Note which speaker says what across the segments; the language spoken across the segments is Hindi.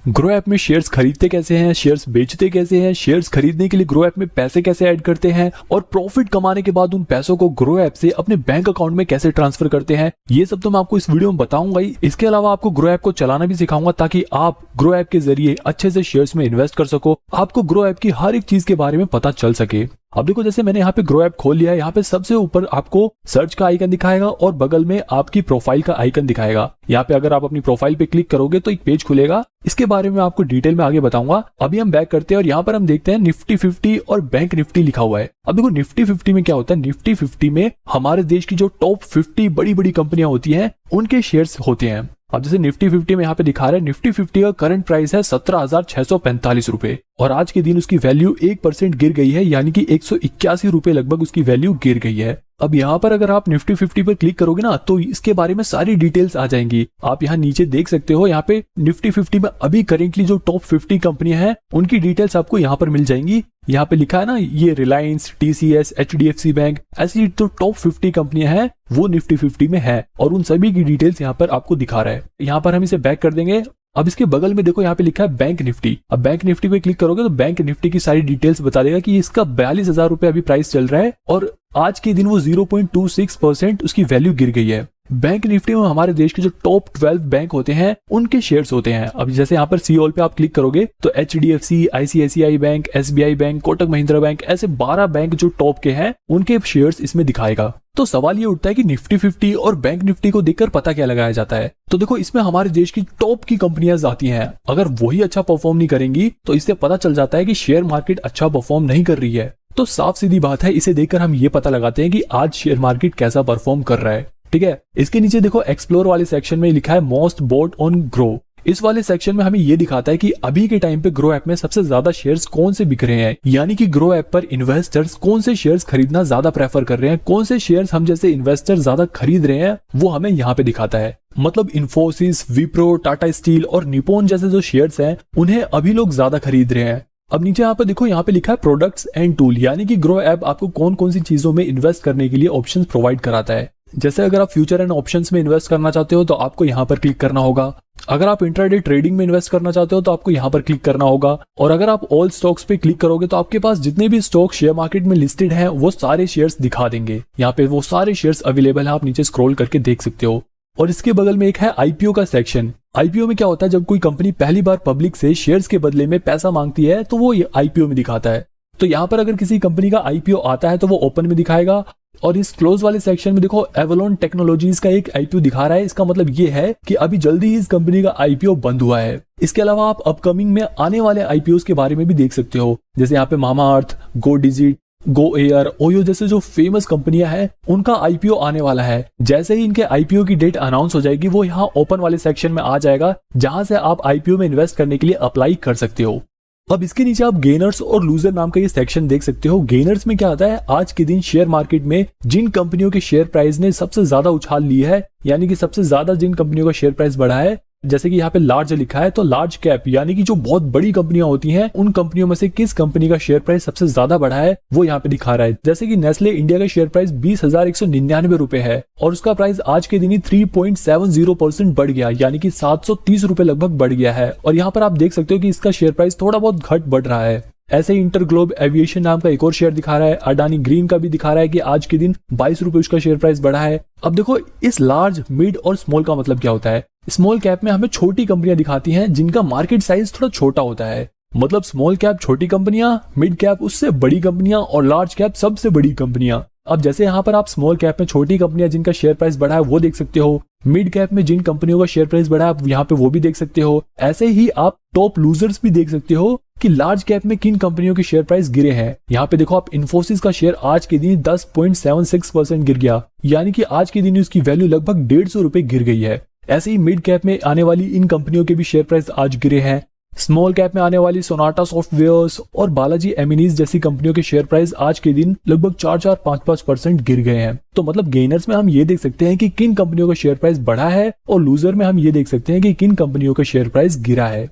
Speaker 1: ग्रो ऐप में शेयर्स खरीदते कैसे हैं, शेयर्स बेचते कैसे हैं, शेयर्स खरीदने के लिए ग्रो ऐप में पैसे कैसे ऐड करते हैं और प्रॉफिट कमाने के बाद उन पैसों को ग्रो ऐप से अपने बैंक अकाउंट में कैसे ट्रांसफर करते हैं, ये सब तो मैं आपको इस वीडियो में बताऊंगा ही। इसके अलावा आपको ग्रो ऐप को चलाना भी सिखाऊंगा ताकि आप ग्रो ऐप के जरिए अच्छे से शेयर्स में इन्वेस्ट कर सको, आपको ग्रो ऐप की हर एक चीज के बारे में पता चल सके। अब देखो, जैसे मैंने यहाँ पे ग्रो ऐप खोल लिया है, यहाँ पे सबसे ऊपर आपको सर्च का आइकन दिखाएगा और बगल में आपकी प्रोफाइल का आइकन दिखाएगा। यहाँ पे अगर आप अपनी प्रोफाइल पे क्लिक करोगे तो एक पेज खुलेगा, इसके बारे में आपको डिटेल में आगे बताऊंगा। अभी हम बैक करते हैं और यहाँ पर हम देखते हैं निफ्टी 50 और बैंक निफ्टी लिखा हुआ है। अब देखो, निफ्टी 50 में क्या होता है, निफ्टी 50 में हमारे देश की जो टॉप 50 बड़ी बड़ी कंपनियां होती हैं उनके शेयर्स होते हैं। अब जैसे निफ्टी 50 में यहाँ पे दिखा रहा है, निफ्टी 50 का करंट प्राइस है 17,645 रुपए और आज के दिन उसकी वैल्यू 1% गिर गई है, यानी कि 181 रुपए लगभग उसकी वैल्यू गिर गई है। अब यहाँ पर अगर आप निफ्टी 50 पर क्लिक करोगे ना तो इसके बारे में सारी डिटेल्स आ जाएंगी। आप यहाँ नीचे देख सकते हो, यहाँ पे निफ्टी 50 में अभी करेंटली जो टॉप 50 कंपनियां हैं उनकी डिटेल्स आपको यहाँ पर मिल जाएंगी। यहाँ पे लिखा है ना, ये रिलायंस, TCS, HDFC बैंक, ऐसी जो टॉप 50 कंपनियां हैं वो निफ्टी 50 में है और उन सभी की डिटेल्स यहाँ पर आपको दिखा रहा है। यहाँ पर हम इसे बैक कर देंगे। अब इसके बगल में देखो, यहाँ पे लिखा है बैंक निफ्टी। अब बैंक निफ्टी पे क्लिक करोगे तो बैंक निफ्टी की सारी डिटेल्स बता देगा कि इसका 42,000 रुपए अभी प्राइस चल रहा है और आज के दिन वो 0.26% उसकी वैल्यू गिर गई है। बैंक निफ्टी में हमारे देश के जो टॉप 12 बैंक होते हैं उनके शेयर्स होते हैं। अब जैसे यहाँ पर सी ऑल पे आप क्लिक करोगे तो HDFC, ICICI bank, SBI bank, Kotak Mahindra bank, ऐसे 12 बैंक जो टॉप के हैं उनके शेयर्स इसमें दिखाएगा। तो सवाल ये उठता है कि निफ्टी 50 और बैंक निफ्टी को देखकर पता क्या लगाया जाता है। तो देखो, इसमें हमारे देश की टॉप की कंपनियां आती हैं। अगर वही अच्छा परफॉर्म नहीं करेंगी तो इससे पता चल जाता है कि शेयर मार्केट अच्छा परफॉर्म नहीं कर रही है। तो साफ सीधी बात है, इसे देखकर हम ये पता लगाते हैं कि आज शेयर मार्केट कैसा परफॉर्म कर रहा है। ठीक है, इसके नीचे देखो, एक्सप्लोर वाले सेक्शन में लिखा है मोस्ट बोट ऑन ग्रो। इस वाले सेक्शन में हमें ये दिखाता है कि अभी के टाइम पे ग्रो ऐप में सबसे ज्यादा शेयर्स कौन से बिक रहे हैं, यानी कि ग्रो ऐप पर इन्वेस्टर्स कौन से शेयर्स खरीदना ज्यादा प्रेफर कर रहे हैं, कौन से शेयर्स हम जैसे इन्वेस्टर ज्यादा खरीद रहे हैं, वो हमें यहाँ पे दिखाता है। मतलब इन्फोसिस, विप्रो, टाटा स्टील और निप्पॉन जैसे जो शेयर्स हैं उन्हें अभी लोग ज्यादा खरीद रहे हैं। अब नीचे यहाँ पे देखो, यहाँ पे लिखा है प्रोडक्ट्स एंड टूल, यानी कि ग्रो ऐप आपको कौन कौन सी चीजों में इन्वेस्ट करने के लिए ऑप्शंस प्रोवाइड कराता है। जैसे अगर आप फ्यूचर एंड ऑप्शंस में इन्वेस्ट करना चाहते हो तो आपको यहाँ पर क्लिक करना होगा। अगर आप इंट्राडे ट्रेडिंग में इन्वेस्ट करना चाहते हो तो आपको यहाँ पर क्लिक करना होगा। और अगर आप ऑल स्टॉक्स पे क्लिक करोगे तो आपके पास जितने भी स्टॉक शेयर मार्केट में लिस्टेड हैं वो सारे शेयर्स दिखा देंगे। यहाँ पे वो सारे शेयर्स अवेलेबल है, आप नीचे स्क्रॉल करके देख सकते हो। और इसके बगल में एक है IPO का सेक्शन। IPO में क्या होता है, जब कोई कंपनी पहली बार पब्लिक से शेयर्स के बदले में पैसा मांगती है तो वो IPO में दिखाता है। तो यहाँ पर अगर किसी कंपनी का IPO आता है तो वो ओपन में दिखाएगा। और इस क्लोज वाले सेक्शन में देखो, एवलॉन टेक्नोलॉजीज का एक IPO दिखा रहा है। इसका मतलब ये है कि अभी जल्दी ही इस कंपनी का IPO बंद हुआ है। इसके अलावा आप अपकमिंग में आने वाले IPOs के बारे में भी देख सकते हो। जैसे यहाँ पे मामा अर्थ, गो डिजिट, गो एयर, ओयो जैसे जो फेमस कंपनियां हैं उनका IPO आने वाला है। जैसे ही इनके IPO की डेट अनाउंस हो जाएगी वो यहाँ ओपन वाले सेक्शन में आ जाएगा, जहां से आप IPO में इन्वेस्ट करने के लिए अप्लाई कर सकते हो। अब इसके नीचे आप गेनर्स और लूजर नाम का ये सेक्शन देख सकते हो। गेनर्स में क्या आता है, आज के दिन शेयर मार्केट में जिन कंपनियों के शेयर प्राइस ने सबसे ज्यादा उछाल ली है, यानी कि सबसे ज्यादा जिन कंपनियों का शेयर प्राइस बढ़ा है, जैसे कि यहाँ पे लार्ज लिखा है तो लार्ज कैप यानी कि जो बहुत बड़ी कंपनियां होती हैं उन कंपनियों में से किस कंपनी का शेयर प्राइस सबसे ज्यादा बढ़ा है वो यहाँ पे दिखा रहा है। जैसे कि नेस्ले इंडिया का शेयर प्राइस 20,199 रुपए है और उसका प्राइस आज के दिन ही 3.70% बढ़ गया, यानी कि 730 रुपए लगभग बढ़ गया है। और यहाँ पर आप देख सकते हो कि इसका शेयर प्राइस थोड़ा बहुत घट बढ़ रहा है। ऐसे ही इंटरग्लोब एविएशन नाम का एक और शेयर दिखा रहा है। अडानी ग्रीन का भी दिखा रहा है कि आज के दिन 22 रुपए उसका शेयर प्राइस बढ़ा है। अब देखो, इस लार्ज, मिड और स्मॉल का मतलब क्या होता है। स्मॉल कैप में हमें छोटी कंपनियां दिखाती हैं जिनका मार्केट साइज थोड़ा छोटा होता है। मतलब स्मॉल कैप छोटी कंपनियां, मिड कैप उससे बड़ी कंपनियां और लार्ज कैप सबसे बड़ी कंपनियां। अब जैसे यहाँ पर आप स्मॉल कैप में छोटी कंपनियां जिनका शेयर प्राइस बढ़ा है वो देख सकते हो, मिड कैप में जिन कंपनियों का शेयर प्राइस बढ़ा है आप यहाँ पे वो भी देख सकते हो। ऐसे ही आप टॉप लूजर्स भी देख सकते हो कि लार्ज कैप में किन कंपनियों के शेयर प्राइस गिरे हैं। यहाँ पे देखो आप, इन्फोसिस का शेयर आज के दिन 10.76% गिर गया, यानी कि आज के दिन उसकी वैल्यू लगभग 150 रुपए गिर गई है। ऐसे ही मिड कैप में आने वाली इन कंपनियों के भी शेयर प्राइस आज गिरे हैं। स्मॉल कैप में आने वाली सोनाटा सॉफ्टवेयर्स और बालाजी एमिनीज जैसी कंपनियों के शेयर प्राइस आज के दिन लगभग 4-5% गिर गए हैं। तो मतलब गेनर्स में हम ये देख सकते हैं कि किन कंपनियों का शेयर प्राइस बढ़ा है और लूजर में हम ये देख सकते हैं कि किन कंपनियों का शेयर प्राइस गिरा है।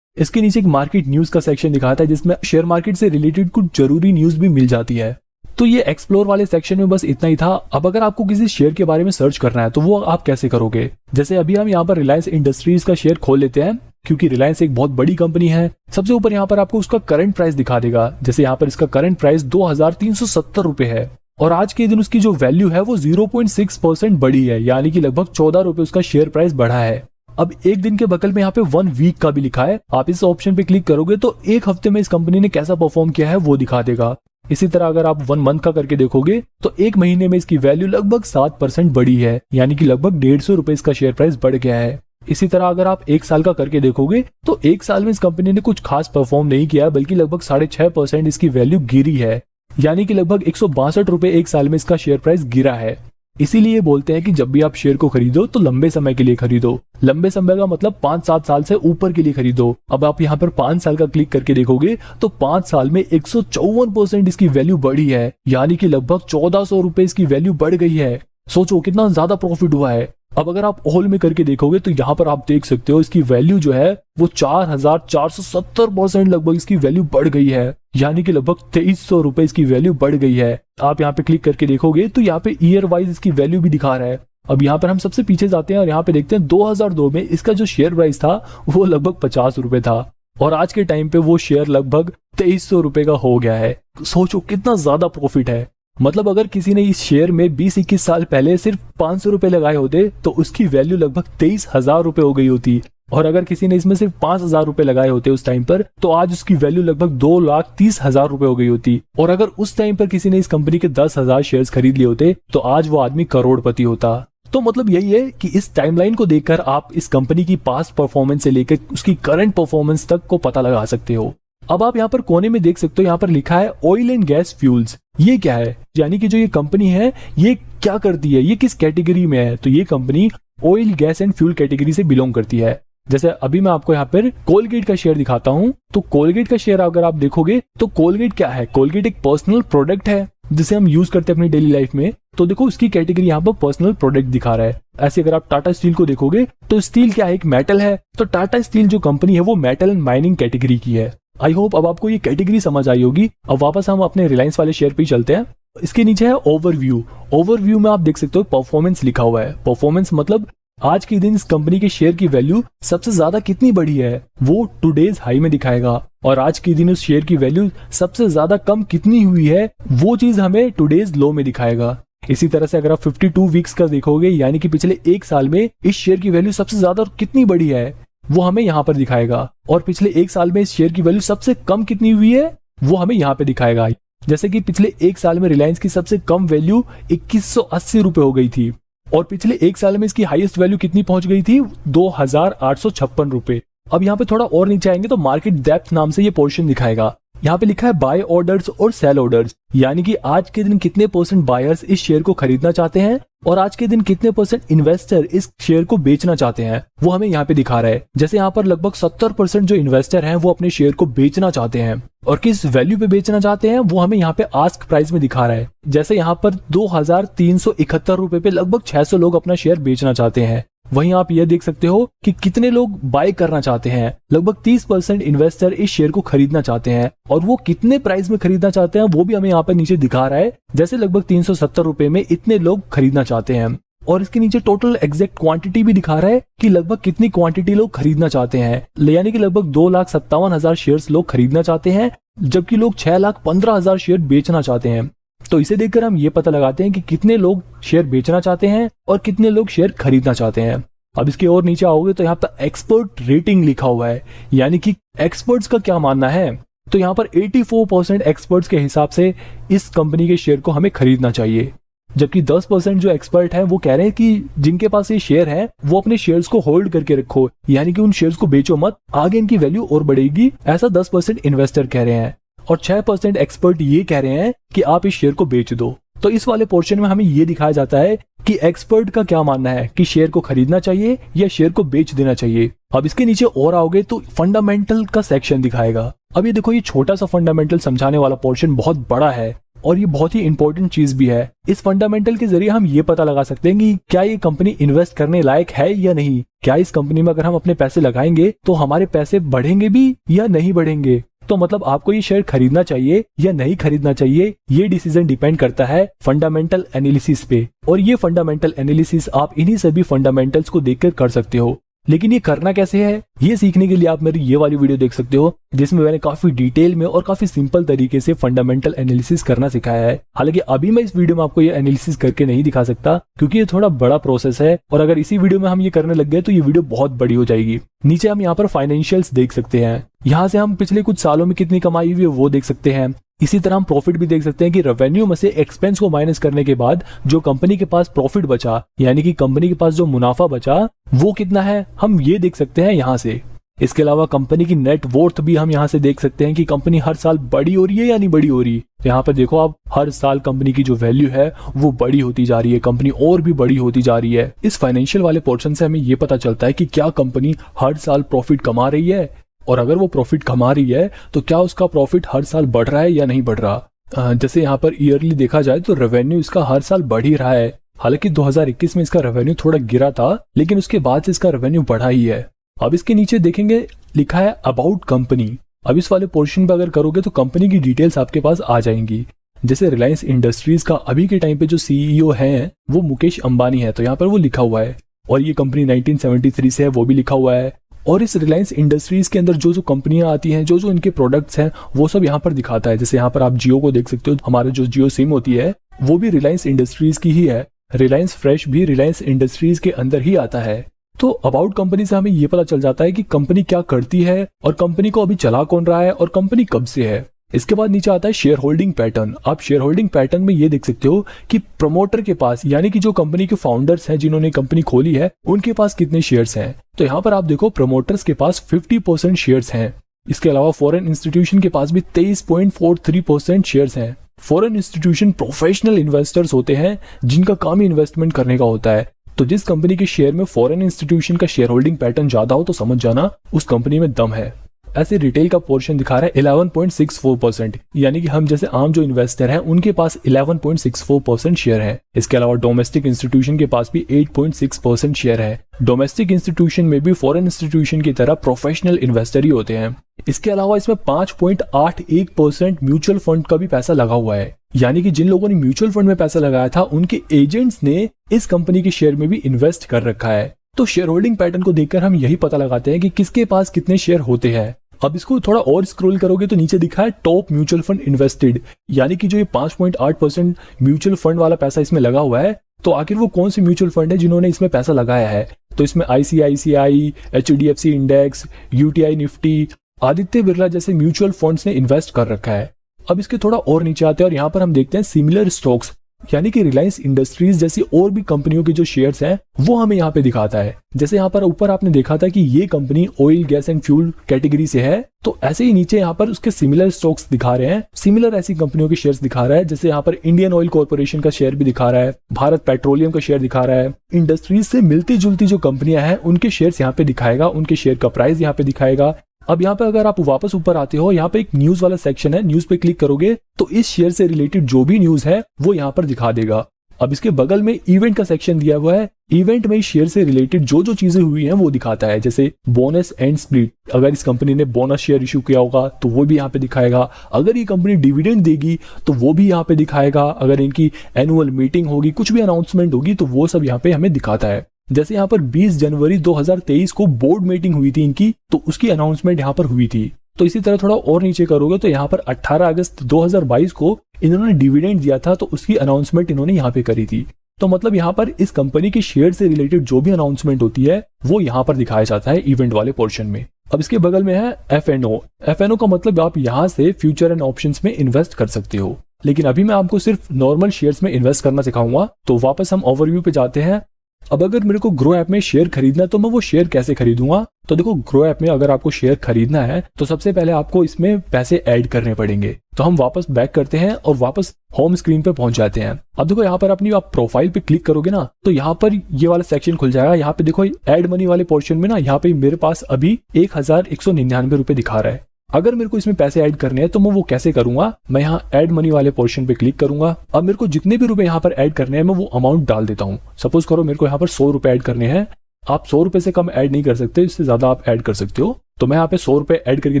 Speaker 1: इसके नीचे एक मार्केट न्यूज का सेक्शन दिखाता है जिसमें शेयर मार्केट से रिलेटेड कुछ जरूरी न्यूज भी मिल जाती है। तो ये एक्सप्लोर वाले सेक्शन में बस इतना ही था। अब अगर आपको किसी शेयर के बारे में सर्च करना है तो वो आप कैसे करोगे। जैसे अभी हम यहाँ पर रिलायंस इंडस्ट्रीज का शेयर खोल लेते हैं क्योंकि रिलायंस एक बहुत बड़ी कंपनी है। सबसे ऊपर यहाँ पर आपको उसका करंट प्राइस दिखा देगा। जैसे यहाँ पर इसका करंट प्राइस 2370 रुपए है और आज के दिन उसकी जो वैल्यू है वो 0.6% बढ़ी है, यानी कि लगभग 14 रुपए उसका शेयर प्राइस बढ़ा है। अब एक दिन के बगल में यहाँ पे 1 वीक का भी लिखा है। आप इस ऑप्शन पे क्लिक करोगे तो एक हफ्ते में इस कंपनी ने कैसा परफॉर्म किया है वो दिखा देगा। इसी तरह अगर आप 1 मंथ का करके देखोगे तो एक महीने में इसकी वैल्यू लगभग 7% बढ़ी है, यानी कि लगभग 150 रुपए इसका शेयर प्राइस बढ़ गया है। इसी तरह अगर आप 1 साल का करके देखोगे तो 1 साल में इस कंपनी ने कुछ खास परफॉर्म नहीं किया, बल्कि लगभग 6.5% इसकी वैल्यू गिरी है, यानी कि लगभग 162 रुपए 1 साल में इसका शेयर प्राइस गिरा है। इसीलिए बोलते हैं कि जब भी आप शेयर को खरीदो तो लंबे समय के लिए खरीदो। लंबे समय का मतलब 5-7 साल से ऊपर के लिए खरीदो। अब आप यहाँ पर 5 साल का क्लिक करके देखोगे तो 5 साल में 154% इसकी वैल्यू बढ़ी है, यानी कि लगभग 1400 रुपए इसकी वैल्यू बढ़ गई है। सोचो कितना ज्यादा प्रॉफिट हुआ है। अब अगर आप होल में करके देखोगे तो यहाँ पर आप देख सकते हो इसकी वैल्यू जो है वो 4470% लगभग इसकी वैल्यू बढ़ गई है, यानी कि लगभग 2300 रुपए इसकी वैल्यू बढ़ गई है। आप यहाँ पे क्लिक करके देखोगे तो यहाँ पे ईयर वाइज इसकी वैल्यू भी दिखा रहा है। अब यहाँ पर हम सबसे पीछे जाते हैं और यहाँ पे देखते हैं 2002 में इसका जो शेयर प्राइस था वो लगभग 50 रुपए था और आज के टाइम पे वो शेयर लगभग 2300 रुपए का हो गया है। सोचो कितना ज्यादा प्रॉफिट है। मतलब अगर किसी ने इस शेयर में 20-21 साल पहले सिर्फ 500 रुपए लगाए होते तो उसकी वैल्यू लगभग 23,000 रुपए हो गई होती, और अगर किसी ने इसमें सिर्फ 5,000 रुपए लगाए होते उस टाइम पर तो आज उसकी वैल्यू लगभग 2,30,000 रुपए हो गई होती। और अगर उस टाइम पर किसी ने इस कंपनी के 10,000 शेयर्स खरीद लिए होते तो आज वो आदमी करोड़पति होता। तो मतलब यही है कि इस टाइमलाइन को देखकर आप इस कंपनी की पास्ट परफॉर्मेंस से लेकर उसकी करंट परफॉर्मेंस तक को पता लगा सकते हो। अब आप यहाँ पर कोने में देख सकते हो, यहाँ पर लिखा है ऑयल एंड गैस फ्यूल्स। ये क्या है, यानी कि जो ये कंपनी है ये क्या करती है, ये किस कैटेगरी में है। तो ये company oil gas and fuel category से बिलोंग करती है। जैसे अभी मैं आपको यहाँ पर कोलगेट का शेयर दिखाता हूँ। तो कोलगेट का शेयर अगर आप देखोगे तो कोलगेट क्या है, कोलगेट एक पर्सनल प्रोडक्ट है जिसे हम यूज करते हैं अपनी डेली लाइफ में। तो देखो उसकी कैटेगरी यहाँ पर पर्सनल प्रोडक्ट दिखा रहा है। ऐसे अगर आप टाटा स्टील को देखोगे तो स्टील क्या है, एक मेटल है। तो टाटा स्टील जो कंपनी है वो मेटल एंड माइनिंग कैटेगरी की है। आई होप अब आपको ये कैटेगरी समझ आई होगी। अब वापस हम अपने रिलायंस वाले शेयर पे चलते हैं। इसके नीचे है ओवरव्यू। ओवरव्यू में आप देख सकते हो परफॉर्मेंस लिखा हुआ है। परफॉर्मेंस मतलब आज के दिन इस कंपनी के शेयर की वैल्यू सबसे ज्यादा कितनी बढ़ी है वो टुडेज हाई में दिखाएगा, और आज के दिन उस शेयर की वैल्यू सबसे ज्यादा कम कितनी हुई है वो चीज हमें टुडेज लो में दिखाएगा। इसी तरह से अगर आप 52 वीक्स का देखोगे, यानी कि पिछले 1 साल में इस शेयर की वैल्यू सबसे ज्यादा कितनी बढ़ी है वो हमें यहाँ पर दिखाएगा, और पिछले 1 साल में इस शेयर की वैल्यू सबसे कम कितनी हुई है वो हमें यहाँ पे दिखाएगा। जैसे कि पिछले 1 साल में रिलायंस की सबसे कम वैल्यू 2180 रुपए हो गई थी, और पिछले 1 साल में इसकी हाईएस्ट वैल्यू कितनी पहुंच गई थी, 2856 रुपए। अब यहाँ पे थोड़ा और नीचे आएंगे तो मार्केट डेप्थ नाम से ये पोर्शन दिखाएगा। यहाँ पे लिखा है बाय ऑर्डर्स और सेल ऑर्डर्स, यानी कि आज के दिन कितने परसेंट बायर्स इस शेयर को खरीदना चाहते हैं और आज के दिन कितने परसेंट इन्वेस्टर इस शेयर को बेचना चाहते हैं वो हमें यहाँ पे दिखा रहा है। जैसे यहाँ पर लगभग 70% जो इन्वेस्टर हैं वो अपने शेयर को बेचना चाहते हैं, और किस वैल्यू पे बेचना चाहते हैं वो हमें यहाँ पे आस्क प्राइस में दिखा रहा है। जैसे यहाँ पर 2371 रुपए पे लगभग 600 लोग अपना शेयर बेचना चाहते हैं। वहीं आप ये देख सकते हो कि कितने लोग बाय करना चाहते हैं। लगभग 30% इन्वेस्टर इस शेयर को खरीदना चाहते हैं, और वो कितने प्राइस में खरीदना चाहते हैं वो भी हमें यहाँ पर नीचे दिखा रहा है। जैसे लगभग 370 रुपए में इतने लोग खरीदना चाहते हैं, और इसके नीचे टोटल एग्जैक्ट क्वांटिटी भी दिखा रहा है कि लगभग कितनी क्वांटिटी लोग खरीदना चाहते हैं, यानी कि लगभग 2,57,000 शेयर्स लोग खरीदना चाहते हैं, जबकि लोग 6,15,000 शेयर बेचना चाहते हैं। तो इसे देखकर हम ये पता लगाते हैं कि कितने लोग शेयर बेचना चाहते हैं और कितने लोग शेयर खरीदना चाहते हैं। अब इसके और नीचे आओगे तो यहाँ पर एक्सपर्ट रेटिंग लिखा हुआ है, यानी कि एक्सपर्ट्स का क्या मानना है। तो यहाँ पर 84% एक्सपर्ट्स के हिसाब से इस कंपनी के शेयर को हमें खरीदना चाहिए, जबकि 10% जो एक्सपर्ट है वो कह रहे हैं कि जिनके पास ये शेयर है वो अपने शेयर्स को होल्ड करके रखो, यानी कि उन शेयर्स को बेचो मत, आगे इनकी वैल्यू और बढ़ेगी, ऐसा 10% इन्वेस्टर कह रहे हैं, और 6% एक्सपर्ट ये कह रहे हैं कि आप इस शेयर को बेच दो। तो इस वाले पोर्शन में हमें ये दिखाया जाता है कि एक्सपर्ट का क्या मानना है कि शेयर को खरीदना चाहिए या शेयर को बेच देना चाहिए। अब इसके नीचे और आओगे तो फंडामेंटल का सेक्शन दिखाएगा। अब ये देखो, ये छोटा सा फंडामेंटल समझाने वाला पोर्शन बहुत बड़ा है और ये बहुत ही इंपॉर्टेंट चीज भी है। इस फंडामेंटल के जरिए हम ये पता लगा सकते हैं कि क्या ये कंपनी इन्वेस्ट करने लायक है या नहीं। क्या इस कंपनी में अगर हम अपने पैसे लगाएंगे तो हमारे पैसे बढ़ेंगे भी या नहीं बढ़ेंगे। तो मतलब आपको ये शेयर खरीदना चाहिए या नहीं खरीदना चाहिए, ये डिसीजन डिपेंड करता है फंडामेंटल एनालिसिस पे, और ये फंडामेंटल एनालिसिस आप इन्हीं सभी फंडामेंटल्स को देखकर कर सकते हो। लेकिन ये करना कैसे है, ये सीखने के लिए आप मेरी ये वाली वीडियो देख सकते हो, जिसमें मैंने काफी डिटेल में और काफी सिंपल तरीके से फंडामेंटल एनालिसिस करना सिखाया है। हालांकि अभी मैं इस वीडियो में आपको ये एनालिसिस करके नहीं दिखा सकता, क्योंकि ये थोड़ा बड़ा प्रोसेस है, और अगर इसी वीडियो में हम ये करने लग गए तो ये वीडियो बहुत बड़ी हो जाएगी। नीचे हम यहाँ पर फाइनेंशियल्स देख सकते हैं, यहाँ से हम पिछले कुछ सालों में कितनी कमाई हुई है वो देख सकते हैं। इसी तरह हम प्रॉफिट भी देख सकते हैं कि रेवेन्यू में से एक्सपेंस को माइनस करने के बाद जो कंपनी के पास प्रॉफिट बचा, यानी कि कंपनी के पास जो मुनाफा बचा वो कितना है, हम ये देख सकते हैं यहाँ से। इसके अलावा कंपनी की नेट वर्थ भी हम यहाँ से देख सकते हैं कि कंपनी हर साल बड़ी हो रही है या नहीं बड़ी हो रही। यहाँ पर देखो आप, हर साल कंपनी की जो वैल्यू है वो बड़ी होती जा रही है, कंपनी और भी बड़ी होती जा रही है। इस फाइनेंशियल वाले पोर्शन से हमें ये पता चलता है कि क्या कंपनी हर साल प्रॉफिट कमा रही है, और अगर वो प्रॉफिट कमा रही है तो क्या उसका प्रॉफिट हर साल बढ़ रहा है या नहीं बढ़ रहा। जैसे यहाँ पर ईयरली देखा जाए तो रेवेन्यू इसका हर साल बढ़ ही रहा है। हालांकि 2021 में इसका रेवेन्यू थोड़ा गिरा था, लेकिन उसके बाद से इसका रेवेन्यू बढ़ा ही है। अब इसके नीचे देखेंगे लिखा है अबाउट कंपनी। अब इस वाले पोर्शन पे अगर करोगे तो कंपनी की डिटेल्स आपके पास आ जाएंगी। जैसे रिलायंस इंडस्ट्रीज का अभी के टाइम पे जो सीईओ हैं वो मुकेश अंबानी है, तो यहाँ पर वो लिखा हुआ है, और ये कंपनी 1973 से है वो भी लिखा हुआ है। और इस रिलायंस इंडस्ट्रीज के अंदर जो जो कंपनियां आती हैं, जो जो इनके प्रोडक्ट्स हैं, वो सब यहाँ पर दिखाता है। जैसे यहाँ पर आप जियो को देख सकते हो, हमारे जो जियो सिम होती है वो भी रिलायंस इंडस्ट्रीज की ही है। रिलायंस फ्रेश भी रिलायंस इंडस्ट्रीज के अंदर ही आता है। तो अबाउट कंपनी से हमें ये पता चल जाता है कि कंपनी क्या करती है, और कंपनी को अभी चला कौन रहा है, और कंपनी कब से है। इसके बाद नीचे आता है शेयर होल्डिंग पैटर्न। आप शेयर होल्डिंग पैटर्न में ये देख सकते हो कि प्रमोटर के पास, यानी कि जो कंपनी के फाउंडर्स हैं जिन्होंने कंपनी खोली है, उनके पास कितने शेयर्स हैं। तो यहाँ पर आप देखो प्रमोटर्स के पास 50% शेयर्स हैं। इसके अलावा फॉरेन इंस्टीट्यूशन के पास भी 23.43% शेयर्स हैं। फॉरेन इंस्टीट्यूशन प्रोफेशनल इन्वेस्टर्स होते हैं जिनका काम ही इन्वेस्टमेंट करने का होता है। तो जिस कंपनी के शेयर में फॉरेन इंस्टीट्यूशन का शेयर होल्डिंग पैटर्न ज्यादा हो तो समझ जाना उस कंपनी में दम है। ऐसे रिटेल का पोर्शन दिखा रहा है 11.64%, यानी कि हम जैसे आम जो इन्वेस्टर हैं उनके पास 11.64% शेयर है। इसके अलावा डोमेस्टिक इंस्टीट्यूशन के पास भी 8.6% शेयर है। डोमेस्टिक इंस्टीट्यूशन में भी फॉरेन इंस्टीट्यूशन की तरह प्रोफेशनल इन्वेस्टर ही होते हैं। इसके अलावा इसमें 5.81% म्यूचुअल फंड का भी पैसा लगा हुआ है, यानी कि जिन लोगों ने म्यूचुअल फंड में पैसा लगाया था उनके एजेंट्स ने इस कंपनी के शेयर में भी इन्वेस्ट कर रखा है। तो शेयर होल्डिंग पैटर्न को देखकर हम यही पता लगाते हैं कि किसके पास कितने शेयर होते हैं। अब इसको थोड़ा और स्क्रॉल करोगे तो नीचे दिखा है टॉप म्यूचुअल फंड इन्वेस्टेड, यानी कि जो ये 5.8% म्यूचुअल फंड वाला पैसा इसमें लगा हुआ है, तो आखिर वो कौन सी म्यूचुअल फंड है जिन्होंने इसमें पैसा लगाया है। तो इसमें ICICI, HDFC index, UTI Nifty, Aditya Birla जैसे म्यूचुअल फंड्स ने इन्वेस्ट कर रखा है। अब इसके थोड़ा और नीचे आते हैं और यहाँ पर हम देखते हैं सिमिलर स्टॉक्स, यानी कि रिलायंस इंडस्ट्रीज जैसी और भी कंपनियों के जो शेयर्स हैं वो हमें यहाँ पे दिखाता है। जैसे यहाँ पर ऊपर आपने देखा था कि ये company oil gas and fuel category से है, तो ऐसे ही नीचे यहाँ पर उसके सिमिलर स्टॉक्स दिखा रहे हैं, सिमिलर ऐसी कंपनियों के शेयर्स दिखा रहा है। जैसे यहाँ पर इंडियन ऑयल कॉर्पोरेशन का शेयर भी दिखा रहा है, भारत पेट्रोलियम का शेयर दिखा रहा है। इंडस्ट्रीज से मिलती जुलती जो कंपनियां हैं उनके शेयर्स यहाँ पे दिखाएगा, उनके शेयर का प्राइस यहाँ पे दिखाएगा। अब यहाँ पे अगर आप वापस ऊपर आते हो, यहाँ पे एक न्यूज वाला सेक्शन है, न्यूज पे क्लिक करोगे तो इस शेयर से रिलेटेड जो भी न्यूज है वो यहाँ पर दिखा देगा। अब इसके बगल में इवेंट का सेक्शन दिया हुआ है, इवेंट में शेयर से रिलेटेड जो जो चीजें हुई हैं वो दिखाता है। जैसे बोनस एंड स्प्लिट, अगर इस कंपनी ने बोनस शेयर इशू किया होगा तो वो भी यहाँ पे दिखाएगा। अगर ये कंपनी डिविडेंड देगी तो वो भी यहाँ पे दिखाएगा। अगर इनकी एनुअल मीटिंग होगी, कुछ भी अनाउंसमेंट होगी तो वो सब यहाँ पे हमें दिखाता है। जैसे यहाँ पर 20 जनवरी 2023 को बोर्ड मीटिंग हुई थी इनकी, तो उसकी अनाउंसमेंट यहाँ पर हुई थी। तो इसी तरह थोड़ा और नीचे करोगे तो यहाँ पर 18 अगस्त 2022 को इन्होंने डिविडेंड दिया था, तो उसकी अनाउंसमेंट इन्होंने यहाँ पे करी थी। तो मतलब यहाँ पर इस कंपनी के शेयर से रिलेटेड जो भी अनाउंसमेंट होती है वो यहाँ पर दिखाया जाता है इवेंट वाले पोर्शन में। अब इसके बगल में है FNO। FNO का मतलब आप यहाँ से फ्यूचर एंड ऑप्शंस में इन्वेस्ट कर सकते हो, लेकिन अभी मैं आपको सिर्फ नॉर्मल शेयर्स में इन्वेस्ट करना सिखाऊंगा। तो वापस हम ओवरव्यू पे जाते हैं। अब अगर मेरे को ग्रो ऐप में शेयर खरीदना है तो मैं वो शेयर कैसे खरीदूंगा। तो देखो, ग्रो ऐप में अगर आपको शेयर खरीदना है तो सबसे पहले आपको इसमें पैसे ऐड करने पड़ेंगे। तो हम वापस बैक करते हैं और वापस होम स्क्रीन पे पहुंच जाते हैं। अब देखो, यहाँ पर अपनी आप प्रोफाइल पे क्लिक करोगे ना तो यहाँ पर ये वाला सेक्शन खुल जाएगा। यहाँ पे देखो ऐड मनी वाले पोर्शन में ना, यहाँ पे मेरे पास अभी 1199 रुपए दिखा रहा है। अगर मेरे को इसमें पैसे ऐड करने हैं तो मैं वो कैसे करूंगा, मैं यहाँ ऐड मनी वाले पोर्शन पे क्लिक करूंगा। अब मेरे को जितने भी रुपए यहाँ पर ऐड करने हैं मैं वो अमाउंट डाल देता हूँ। सपोज करो मेरे को यहाँ पर 100 रुपए ऐड करने हैं। आप 100 रुपए से कम ऐड नहीं कर सकते, इससे ज्यादा आप ऐड कर सकते हो। तो मैं यहाँ पे 100 रुपए ऐड करके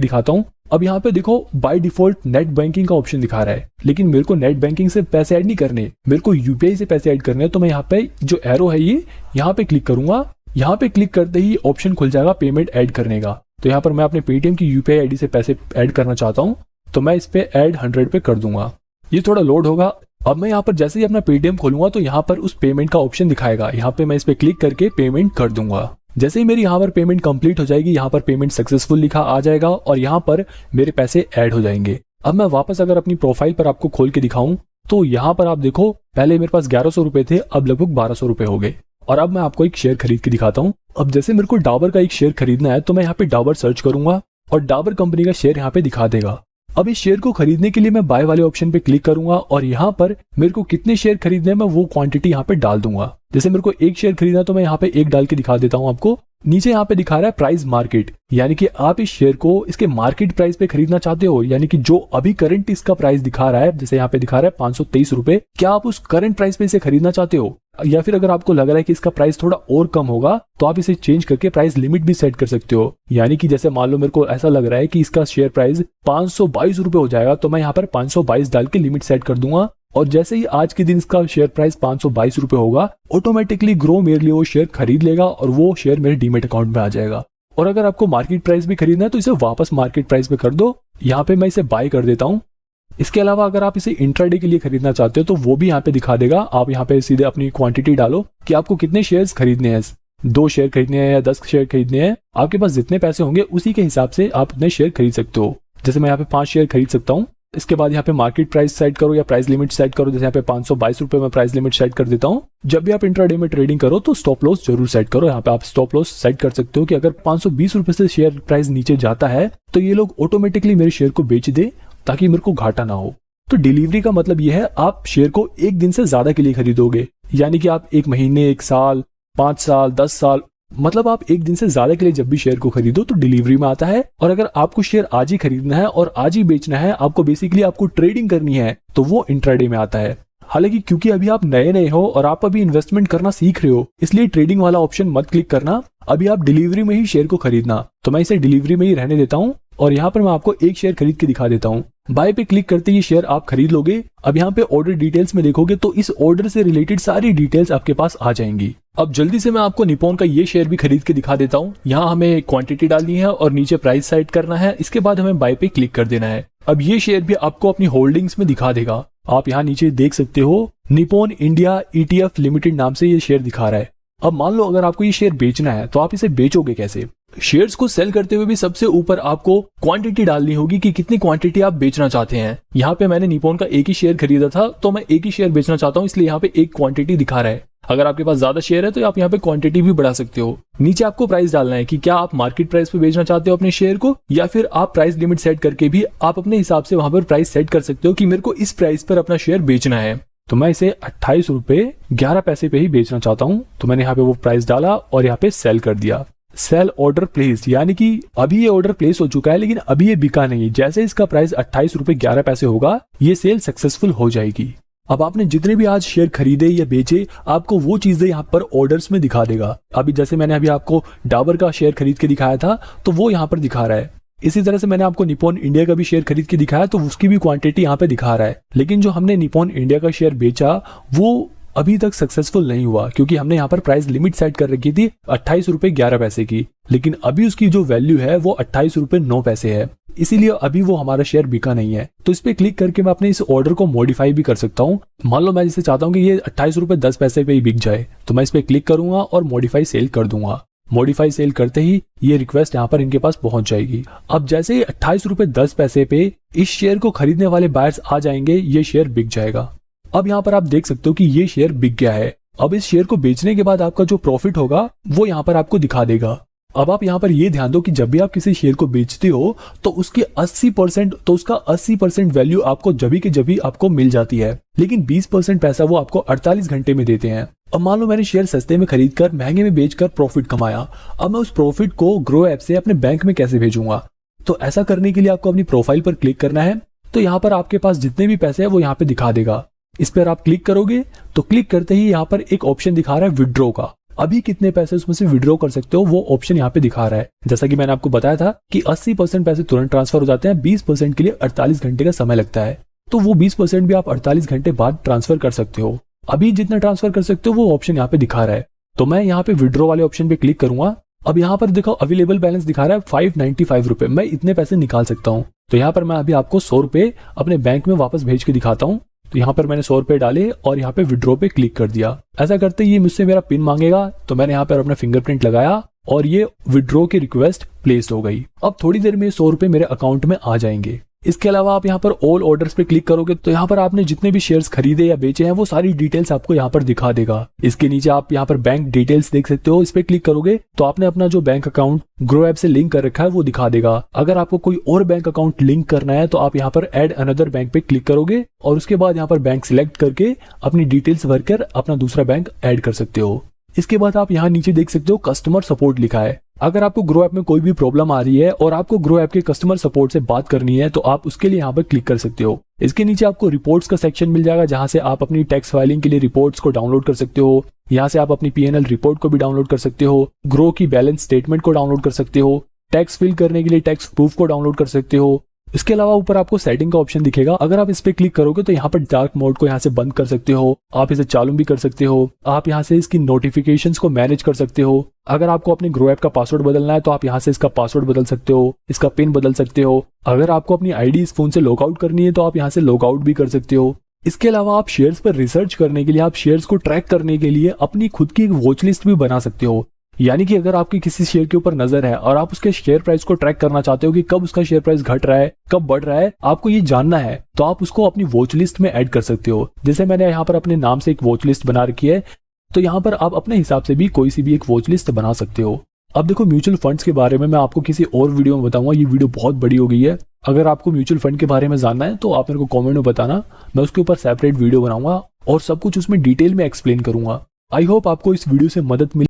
Speaker 1: दिखाता हूँ। अब यहाँ पे देखो बाय डिफॉल्ट नेट बैंकिंग का ऑप्शन दिखा रहा है, लेकिन मेरे को नेट बैंकिंग से पैसे ऐड नहीं करने, मेरे को UPI से पैसे ऐड करने हैं। तो मैं यहाँ पे जो एरो है ये यहाँ पे क्लिक करूंगा यहाँ पे क्लिक करते ही ऑप्शन खुल जाएगा पेमेंट ऐड करने का। तो यहाँ पर मैं अपने पेटीएम की यूपीआई आईडी से पैसे ऐड करना चाहता हूँ, तो मैं इस पे ऐड 100 पे कर दूंगा। ये थोड़ा लोड होगा। अब मैं यहाँ पर जैसे ही अपना पेटीएम खोलूंगा तो यहाँ पर उस पेमेंट का ऑप्शन दिखाएगा। यहाँ पे मैं इस पे क्लिक करके पेमेंट कर दूंगा। जैसे ही मेरी यहाँ पर पेमेंट कंप्लीट हो जाएगी, यहाँ पर पेमेंट सक्सेसफुल लिखा आ जाएगा और यहाँ पर मेरे पैसे ऐड हो जाएंगे। अब मैं वापस अगर अपनी प्रोफाइल पर आपको खोल के दिखाऊं तो यहाँ पर आप देखो, पहले मेरे पास 1100 रुपए थे, अब लगभग 1200 रुपए हो गए। और अब मैं आपको एक शेयर खरीद के दिखाता हूँ। अब जैसे मेरे को डाबर का एक शेयर खरीदना है तो मैं यहाँ पे डाबर सर्च करूंगा और डाबर कंपनी का शेयर यहाँ पे दिखा देगा। अब इस शेयर को खरीदने के लिए मैं बाय वाले ऑप्शन पे क्लिक करूंगा और यहाँ पर मेरे को कितने शेयर खरीदने हैं मैं वो क्वांटिटी यहाँ पे डाल दूंगा। जैसे मेरे को एक शेयर खरीदना तो मैं यहाँ पे एक डाल के दिखा देता हूँ आपको। नीचे यहाँ पे दिखा रहा है प्राइस मार्केट, यानी कि आप इस शेयर को इसके मार्केट प्राइस पे खरीदना चाहते हो, यानी कि जो अभी करंट इसका प्राइस दिखा रहा है, जैसे यहाँ पे दिखा रहा है 523 रुपए, क्या आप उस करंट प्राइस पे इसे खरीदना चाहते हो? या फिर अगर आपको लग रहा है कि इसका प्राइस थोड़ा और कम होगा तो आप इसे चेंज करके प्राइस लिमिट भी सेट कर सकते हो। यानी कि जैसे मान लो मेरे को ऐसा लग रहा है कि इसका शेयर प्राइस 522 रुपए हो जाएगा, तो मैं यहाँ पर 522 डाल के लिमिट सेट कर दूंगा और जैसे ही आज के दिन इसका शेयर प्राइस 522 रुपए होगा, ऑटोमेटिकली ग्रो मेरे लिए वो शेयर खरीद लेगा और वो शेयर मेरे डीमेट अकाउंट में आ जाएगा। और अगर आपको मार्केट प्राइस भी खरीदना है तो इसे वापस मार्केट प्राइस पे कर दो। यहाँ पे मैं इसे बाय कर देता हूँ। इसके अलावा अगर आप इसे इंट्राडे के लिए खरीदना चाहते हो तो वो भी यहाँ पे दिखा देगा। आप यहाँ पे सीधे अपनी क्वांटिटी डालो कि आपको कितने शेयर्स खरीदने हैं, 2 शेयर खरीदने हैं या 10 शेयर खरीदने हैं। आपके पास जितने पैसे होंगे उसी के हिसाब से आप अपने शेयर खरीद सकते हो। जैसे मैं यहाँ पे 5 शेयर खरीद सकता हूँ। इसके बाद यहाँ पे मार्केट प्राइस सेट करो या प्राइस लिमिट सेट करो। जैसे यहाँ पे 522 रुपए में प्राइस लिमिट सेट कर देता हूँ। जब भी आप इंट्राडे में ट्रेडिंग करो तो स्टॉप लॉस जरूर सेट करो। यहाँ पे आप स्टॉप लॉस सेट कर सकते हो कि अगर 520 रुपए से शेयर प्राइस नीचे जाता है तो ये लोग ऑटोमेटिकली मेरे शेयर को बेच दे ताकि मेरे को घाटा ना हो। तो डिलीवरी का मतलब यह है आप शेयर को एक दिन से ज्यादा के लिए खरीदोगे, यानी कि आप 1 महीने, 1 साल, 5 साल, 10 साल, मतलब आप एक दिन से ज्यादा के लिए जब भी शेयर को खरीदो तो डिलीवरी में आता है। और अगर आपको शेयर आज ही खरीदना है और आज ही बेचना है, आपको बेसिकली आपको ट्रेडिंग करनी है, तो वो इंट्राडे में आता है। हालांकि क्योंकि अभी आप नए हो और आप अभी इन्वेस्टमेंट करना सीख रहे हो, इसलिए ट्रेडिंग वाला ऑप्शन मत क्लिक करना। अभी आप डिलीवरी में ही शेयर को खरीदना, तो मैं इसे डिलीवरी में ही रहने देता हूँ और यहाँ पर मैं आपको एक शेयर खरीद के दिखा देता हूँ। बाय पे क्लिक करते ही शेयर आप खरीद लोगे। अब यहाँ पे ऑर्डर डिटेल्स में देखोगे तो इस ऑर्डर से रिलेटेड सारी डिटेल्स आपके पास आ जाएंगी। अब जल्दी से मैं आपको निप्पॉन का ये शेयर भी खरीद के दिखा देता हूँ। यहाँ हमें क्वांटिटी डालनी है और नीचे प्राइस सेट करना है। इसके बाद हमें बाय पे क्लिक कर देना है। अब ये शेयर भी आपको अपनी होल्डिंग्स में दिखा देगा। आप यहाँ नीचे देख सकते हो निप्पॉन इंडिया ETF लिमिटेड नाम से ये शेयर दिखा रहा है। अब मान लो अगर आपको ये शेयर बेचना है तो आप इसे बेचोगे कैसे? शेयर्स को सेल करते हुए भी सबसे ऊपर आपको क्वांटिटी डालनी होगी कि कितनी क्वांटिटी आप बेचना चाहते हैं। यहाँ पे मैंने निप्पॉन का एक ही शेयर खरीदा था तो मैं एक ही शेयर बेचना चाहता हूँ, इसलिए यहाँ पे एक क्वांटिटी दिखा रहा है। अगर आपके पास ज्यादा शेयर है तो आप यहाँ पे क्वांटिटी भी बढ़ा सकते हो। नीचे आपको प्राइस डालना है कि क्या आप मार्केट प्राइस पे बेचना चाहते हो अपने शेयर को, या फिर आप प्राइस लिमिट सेट करके भी आप अपने हिसाब से वहां पर प्राइस सेट कर सकते हो कि मेरे को इस प्राइस पर अपना शेयर बेचना है। तो मैं इसे 28 रुपए 11 पैसे पे ही बेचना चाहता हूँ, तो मैंने यहाँ पे वो प्राइस डाला और यहाँ पे सेल कर दिया। सेल ऑर्डर प्लेस, यानी कि अभी ये ऑर्डर प्लेस हो चुका है लेकिन अभी ये बिका नहीं। जैसे इसका प्राइस 28 रुपए 11 पैसे होगा, ये सेल सक्सेसफुल हो जाएगी। अब आपने जितने भी आज शेयर खरीदे या बेचे, आपको वो चीजें यहाँ पर ऑर्डर्स में दिखा देगा। अभी जैसे मैंने अभी आपको डाबर का शेयर खरीद के दिखाया था तो वो यहाँ पर दिखा रहा है। इसी तरह से मैंने आपको निप्पॉन इंडिया का भी शेयर खरीद के दिखाया तो उसकी भी क्वांटिटी यहाँ पे दिखा रहा है। लेकिन जो हमने निप्पॉन इंडिया का शेयर बेचा वो अभी तक सक्सेसफुल नहीं हुआ, क्योंकि हमने यहाँ पर प्राइस लिमिट सेट कर रखी थी 28 रुपए 11 पैसे की, लेकिन अभी उसकी जो वैल्यू है वो 28 रुपए 9 पैसे है। इसीलिए अभी वो हमारा शेयर बिका नहीं है। तो इस पे क्लिक करके मैं अपने इस ऑर्डर को मॉडिफाई भी कर सकता हूँ। मान लो मैं जिसे चाहता हूँ कि ये 28 रुपए 10 पैसे पे ही बिक जाए, तो मैं इस पे क्लिक करूंगा और मॉडिफाई सेल कर दूंगा। मॉडिफाई सेल करते ही ये रिक्वेस्ट यहाँ पर इनके पास पहुंच जाएगी। अब जैसे ही 28 रुपए 10 पैसे पे इस शेयर को खरीदने वाले बायर्स आ जाएंगे, ये शेयर बिक जाएगा। अब यहाँ पर आप देख सकते हो कि ये शेयर बिक गया है। अब इस शेयर को बेचने के बाद आपका जो प्रॉफिट होगा वो यहाँ पर आपको दिखा देगा। अब आप यहाँ पर ये ध्यान दो कि जब भी आप किसी शेयर को बेचते हो तो उसके 80% तो उसका 80% वैल्यू आपको जभी के जभी आपको मिल जाती है, लेकिन 20% पैसा वो आपको 48 घंटे में देते हैं। अब मान लो मैंने शेयर सस्ते में खरीदकर महंगे में बेचकर प्रॉफिट कमाया। अब मैं उस प्रॉफिट को ग्रो ऐप से अपने बैंक में कैसे भेजूंगा? तो ऐसा करने के लिए आपको अपनी प्रोफाइल पर क्लिक करना है। तो यहाँ पर आपके पास जितने भी पैसे है वो यहाँ पे दिखा देगा। इस पर आप क्लिक करोगे तो क्लिक करते ही यहाँ पर एक ऑप्शन दिखा रहा है विड्रॉ का। अभी कितने पैसे उसमें से विड्रॉ कर सकते हो वो ऑप्शन यहाँ पे दिखा रहा है। जैसा कि मैंने आपको बताया था कि 80% पैसे तुरंत ट्रांसफर हो जाते हैं, 20% के लिए 48 घंटे का समय लगता है। तो वो 20% भी आप 48 घंटे बाद ट्रांसफर कर सकते हो। अभी जितना ट्रांसफर कर सकते हो वो ऑप्शन यहाँ पे दिखा रहा है। तो मैं यहाँ पे विड्रॉ वाले ऑप्शन पे क्लिक करूंगा। अब यहाँ पर देखो अवेलेबल बैलेंस दिखा रहा है 595 रुपए, मैं इतने पैसे निकाल सकता हूँ। तो यहाँ पर मैं अभी आपको 100 रुपए अपने बैंक में वापस भेज के दिखाता हूँ। तो यहाँ पर मैंने 100 रुपए डाले और यहाँ पे विड्रॉ पे क्लिक कर दिया। ऐसा करते ही ये मुझसे मेरा पिन मांगेगा, तो मैंने यहाँ पर अपना फिंगरप्रिंट लगाया और ये विड्रॉ की रिक्वेस्ट प्लेस हो गई। अब थोड़ी देर में 100 रुपए मेरे अकाउंट में आ जाएंगे। इसके अलावा आप यहाँ पर ऑल ऑर्डर्स पे क्लिक करोगे तो यहाँ पर आपने जितने भी शेयर्स खरीदे या बेचे हैं वो सारी डिटेल्स आपको यहाँ पर दिखा देगा। इसके नीचे आप यहाँ पर बैंक डिटेल्स देख सकते हो, इस पे क्लिक करोगे तो आपने अपना जो बैंक अकाउंट ग्रो ऐप से लिंक कर रखा है वो दिखा देगा। अगर आपको कोई और बैंक अकाउंट लिंक करना है तो आप यहाँ पर ऐड अनदर बैंक पे क्लिक करोगे और उसके बाद यहाँ पर बैंक सिलेक्ट करके अपनी डिटेल्स भरकर अपना दूसरा बैंक ऐड कर सकते हो। इसके बाद आप यहाँ नीचे देख सकते हो कस्टमर सपोर्ट लिखा है। अगर आपको ग्रो ऐप में कोई भी प्रॉब्लम आ रही है और आपको ग्रो ऐप के कस्टमर सपोर्ट से बात करनी है तो आप उसके लिए यहाँ पर क्लिक कर सकते हो। इसके नीचे आपको रिपोर्ट्स का सेक्शन मिल जाएगा जहां से आप अपनी टैक्स फाइलिंग के लिए रिपोर्ट्स को डाउनलोड कर सकते हो। यहाँ से आप अपनी पीएनएल रिपोर्ट को भी डाउनलोड कर सकते हो, ग्रो की बैलेंस स्टेटमेंट को डाउनलोड कर सकते हो, टैक्स फिल करने के लिए टैक्स प्रूफ को डाउनलोड कर सकते हो। इसके अलावा ऊपर आपको सेटिंग का ऑप्शन दिखेगा, अगर आप इस पे क्लिक करोगे तो यहाँ पर डार्क मोड को यहाँ से बंद कर सकते हो, आप इसे चालू भी कर सकते हो। आप यहाँ से इसकी नोटिफिकेशंस को मैनेज कर सकते हो। अगर आपको अपने ग्रो ऐप का पासवर्ड बदलना है तो आप यहाँ से इसका पासवर्ड बदल सकते हो, इसका पिन बदल सकते हो। अगर आपको अपनी आईडी इस फोन से लॉग आउट करनी है तो आप यहाँ से लॉग आउट भी कर सकते हो। इसके अलावा आप शेयर्स पर रिसर्च करने के लिए, आप शेयर्स को ट्रैक करने के लिए अपनी खुद की एक वॉच लिस्ट भी बना सकते हो। यानी कि अगर आपकी किसी शेयर के ऊपर नजर है और आप उसके शेयर प्राइस को ट्रैक करना चाहते हो कि कब उसका शेयर प्राइस घट रहा है, कब बढ़ रहा है, आपको ये जानना है तो आप उसको अपनी वॉच लिस्ट में ऐड कर सकते हो। जैसे मैंने यहाँ पर अपने नाम से एक वॉच लिस्ट बना रखी है, तो यहाँ पर आप अपने हिसाब से भी कोई सी भी एक वॉच लिस्ट बना सकते हो। अब देखो म्यूचुअल फंड्स के बारे में मैं आपको किसी और वीडियो में बताऊंगा, ये वीडियो बहुत बड़ी हो गई है। अगर आपको म्यूचुअल फंड के बारे में जानना है तो आप मेरे को कॉमेंट में बताना, मैं उसके ऊपर सेपरेट वीडियो बनाऊंगा और सब कुछ उसमें डिटेल में एक्सप्लेन करूंगा। आई होप आपको इस वीडियो से मदद मिली।